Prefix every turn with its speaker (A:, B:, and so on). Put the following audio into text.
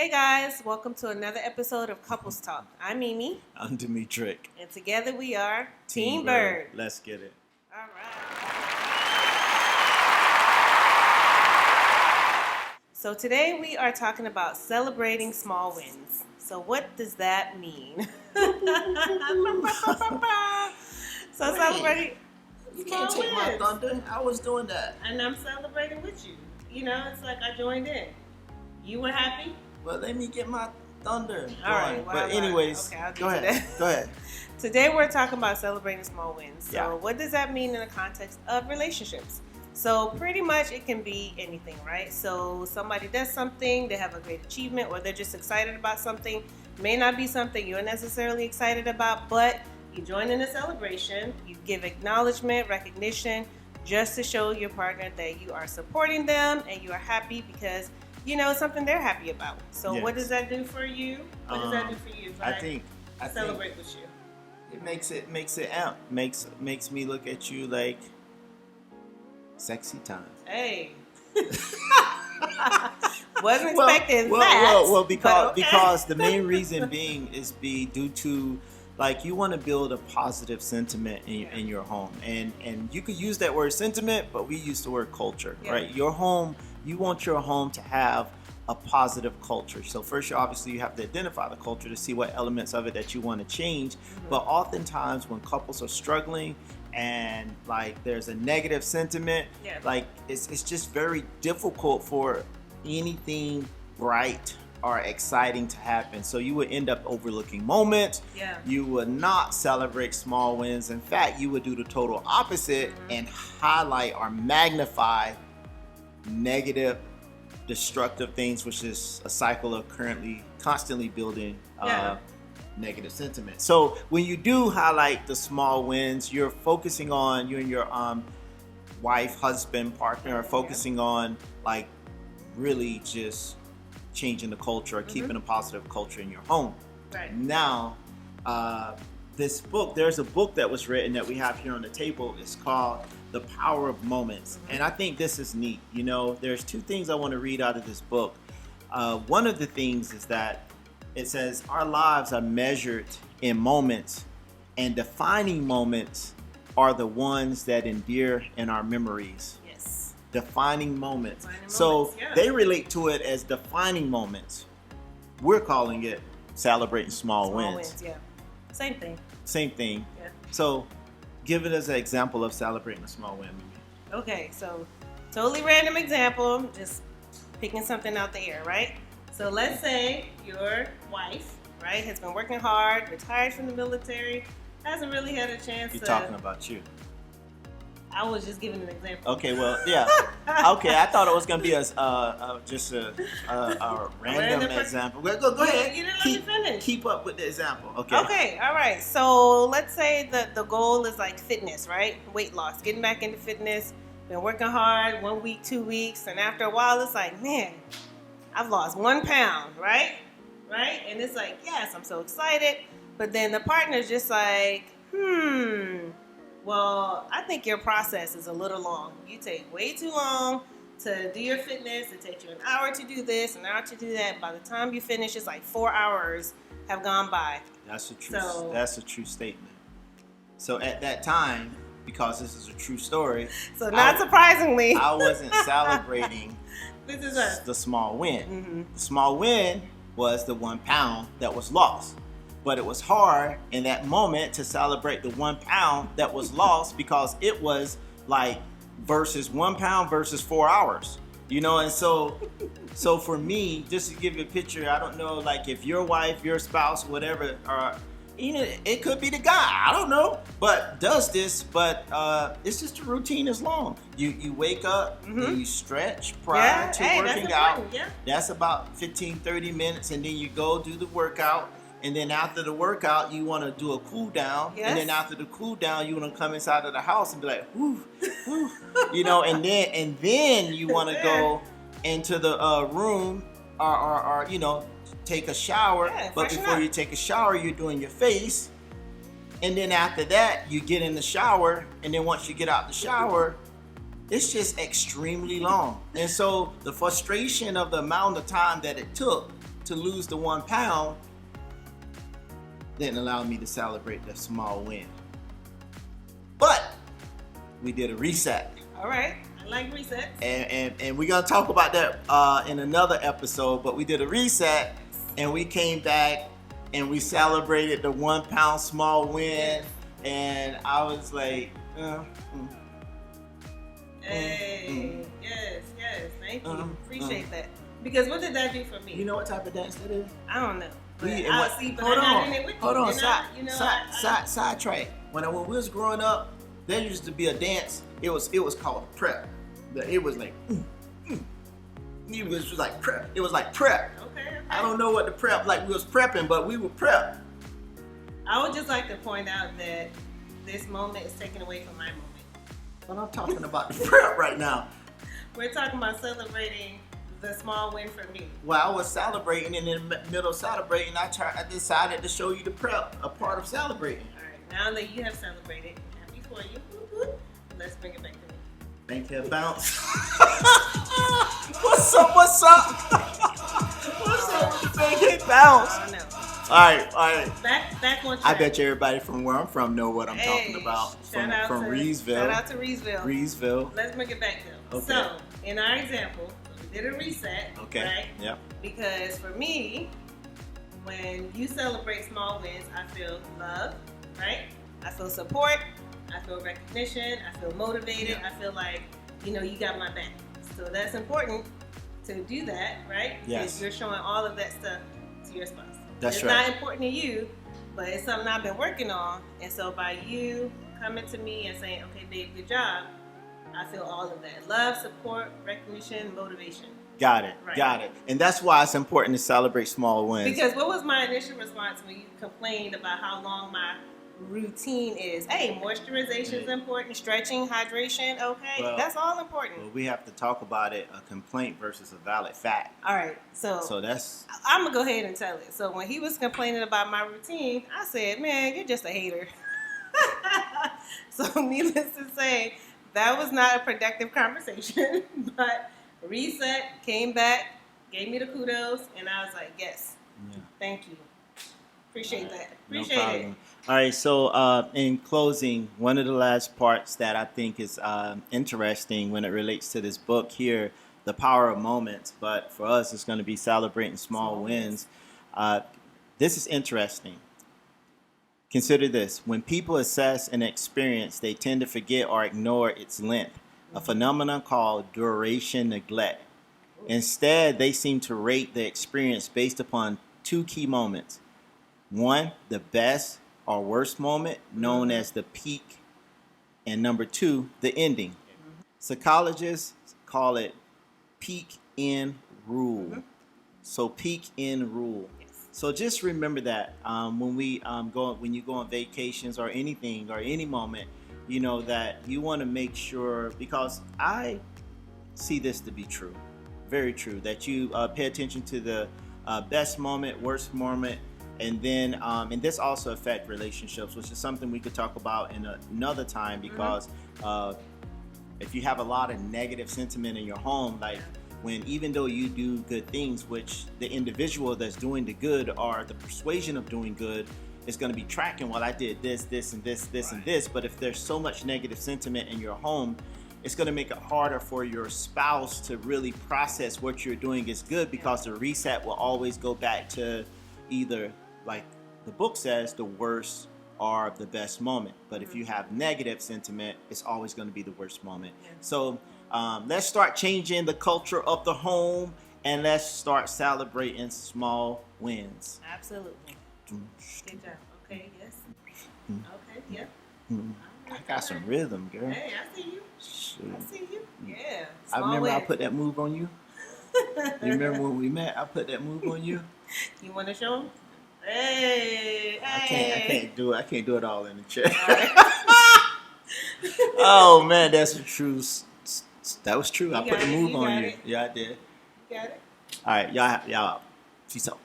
A: Hey guys, welcome to another episode of Couples Talk. I'm Mimi.
B: I'm Dimitri.
A: And together we are Team Byrd.
B: Let's get it.
A: All right. So today we are talking about celebrating small wins. So what does that mean? Celebrating.
B: You can't take my thunder. I was doing that.
A: And I'm celebrating with you. You know, it's like I joined in. You were happy?
B: Well, let me get my thunder.
A: All right.
B: But anyways,
A: okay,
B: go ahead. Go ahead.
A: Today we're talking about celebrating small wins. So
B: Yeah.
A: what does that mean in the context of relationships? So pretty much it can be anything, right? So somebody does something, they have a great achievement, or they're just excited about something. May not be something you're necessarily excited about, but you join in the celebration, you give acknowledgement, recognition, just to show your partner that you are supporting them and you are happy because you know, it's something they're happy about. So
B: Yes.
A: what does that do for you? What does that do for you?
B: I think
A: Celebrate with you.
B: it makes it out. Makes me look at you like sexy time.
A: Hey. Wasn't expecting that.
B: Well,
A: but okay.
B: because the main reason being is due to like you want to build a positive sentiment in your home, and you could use that word sentiment, but we use the word culture, right? Your home, you want your home to have a positive culture. So first, you have to identify the culture to see what elements of it that you want to change.
A: Mm-hmm.
B: But oftentimes, when couples are struggling and like there's a negative sentiment, like it's just very difficult for anything bright or exciting to happen. So you would end up overlooking moments.
A: Yeah.
B: You would not celebrate small wins. In fact, you would do the total opposite and highlight or magnify negative, destructive things, which is a cycle of constantly building negative sentiment. So when you do highlight the small wins, you're focusing on you and your wife, husband, partner are focusing on like really just changing the culture or keeping a positive culture in your home.
A: Right.
B: Now, there's a book that was written that we have here on the table. It's called The Power of Moments. And I think this is neat. You know, there's two things I want to read out of this book. One of the things is that it says our lives are measured in moments, and defining moments are the ones that endure in our memories.
A: Yes.
B: Defining moments.
A: So
B: they relate to it as defining moments. We're calling it celebrating small wins.
A: Yeah. Same thing.
B: Same thing.
A: Yeah.
B: So give it as an example of celebrating a small win.
A: Okay, so totally random example, just picking something out the air, right? So let's say your wife, right, has been working hard, retired from the military, hasn't really had a chance
B: You're talking about you.
A: I was just giving an example.
B: Okay, well, yeah. Okay, I thought it was gonna be just a random example. Go ahead.
A: You didn't let me finish.
B: Keep up with the example. Okay.
A: Okay, all right. So let's say that the goal is like fitness, right? Weight loss, getting back into fitness. Been working hard 1 week, 2 weeks, and after a while, it's like, man, I've lost 1 pound, right? Right? And it's like, yes, I'm so excited. But then the partner's just like, well, I think your process is a little long. You take way too long to do your fitness. It takes you an hour to do this, an hour to do that. By the time you finish, it's like 4 hours have gone by.
B: That's a true statement. So at that time, because this is a true story.
A: So not surprisingly,
B: I wasn't celebrating the small win.
A: Mm-hmm.
B: The small win was the 1 pound that was lost. But it was hard in that moment to celebrate the 1 pound that was lost because it was like versus 1 pound versus 4 hours, you know? And so for me, just to give you a picture, I don't know, like if your wife, your spouse, whatever, you know, it could be the guy, I don't know, but does this, but it's just a routine is long. You wake up and you stretch prior to working out.
A: Yeah.
B: That's about 15, 30 minutes, and then you go do the workout. And then after the workout, you want to do a cool down.
A: Yes.
B: And then after the cool down, you want to come inside of the house and be like, whoo, whoo. You know, and then you want to go into the room or you know, take a shower.
A: Yeah,
B: but before you take a shower, you're doing your face. And then after that, you get in the shower. And then once you get out the shower, it's just extremely long. And so the frustration of the amount of time that it took to lose the 1 pound didn't allow me to celebrate the small win. But we did a reset.
A: All right. I like resets.
B: And we're going to talk about that in another episode. But we did a reset, and we came back, and we celebrated the 1 pound small win.
A: Yes.
B: And I was like,
A: Hey, yes, thank you. Appreciate that. Because what did that do for me?
B: You know what type of dance that is?
A: I don't know.
B: Hold on. Sidetrack. When we was growing up, there used to be a dance. It was called prep. It was like, it was just like prep. It was like prep.
A: Okay.
B: I don't know what the prep, like we was prepping, but we were prep.
A: I would just like to point out that this moment is taken away from my moment.
B: But I'm talking about the prep right now.
A: We're talking about celebrating the small win for me.
B: Well, I was celebrating, and in the middle of celebrating, I decided to show you the prep, a part of celebrating.
A: All right, now that you have celebrated, happy for you. Let's bring it back to me.
B: Bankhead bounce. What's up? What's up with the bankhead bounce?
A: I don't know.
B: All right.
A: Back on track.
B: I bet you everybody from where I'm from know what I'm talking about.
A: Shout out to Reesville.
B: Reesville.
A: Let's bring it back though.
B: Okay.
A: So, in our example, we did a reset.
B: Okay.
A: Right?
B: Yep.
A: Because for me, when you celebrate small wins, I feel love, right? I feel support. I feel recognition. I feel motivated.
B: Yeah.
A: I feel like, you got my back. So that's important to do that, right?
B: Yes.
A: Because you're showing all of that stuff to your spouse.
B: That's
A: it's
B: right.
A: not important to you, but it's something I've been working on. And so by you coming to me and saying, okay, babe, good job, I feel all of that. Love, support, recognition, motivation.
B: Got it.
A: Right.
B: Got it. And that's why it's important to celebrate small wins.
A: Because what was my initial response when you complained about how long my routine is? Hey, moisturization is important, stretching, hydration, okay?
B: Well,
A: that's all important.
B: Well, we have to talk about it, a complaint versus a valid fact.
A: All right, so
B: that's...
A: I'm going to go ahead and tell it. So when he was complaining about my routine, I said, man, you're just a hater. So needless to say, that was not a productive conversation, but reset, came back, gave me the kudos, and I was like, yes, thank you. Appreciate that. Appreciate it.
B: All right, so in closing, one of the last parts that I think is interesting when it relates to this book here, The Power of Moments, but for us it's going to be celebrating small wins. This is interesting. Consider this. When people assess an experience, they tend to forget or ignore its length, a phenomenon called duration neglect. Instead, they seem to rate the experience based upon two key moments. One, the best or worst moment, known as the peak, and number two, the ending. Psychologists call it peak in rule. So peak in rule. So just remember that when you go on vacations or anything or any moment, that you want to make sure, because I see this to be true, very true, that you pay attention to the best moment, worst moment. And then, and this also affects relationships, which is something we could talk about in another time, because if you have a lot of negative sentiment in your home, like when even though you do good things, which the individual that's doing the good or the persuasion of doing good is going to be tracking, well, I did this, and this, and this. But if there's so much negative sentiment in your home, it's going to make it harder for your spouse to really process what you're doing is good, because the reset will always go back to either, like the book says, the worst or the best moment. But if you have negative sentiment, it's always going to be the worst moment. So let's start changing the culture of the home, and let's start celebrating small wins.
A: Absolutely. Good job. Okay, yes. Okay, yeah.
B: I got some rhythm, girl.
A: Hey, I see you.
B: Shoot.
A: I see you. Yeah.
B: I remember
A: wins.
B: I put that move on you. You remember when we met? I put that move on you.
A: You want to show him? Hey,
B: I
A: hey.
B: can't do it. I can't do it all in the chair.
A: Right.
B: Oh man, that's true. That was true. I
A: You
B: put
A: got
B: the
A: it,
B: move
A: you
B: on
A: got
B: you.
A: it.
B: Yeah, I did.
A: Got it.
B: All right, y'all. Peace out.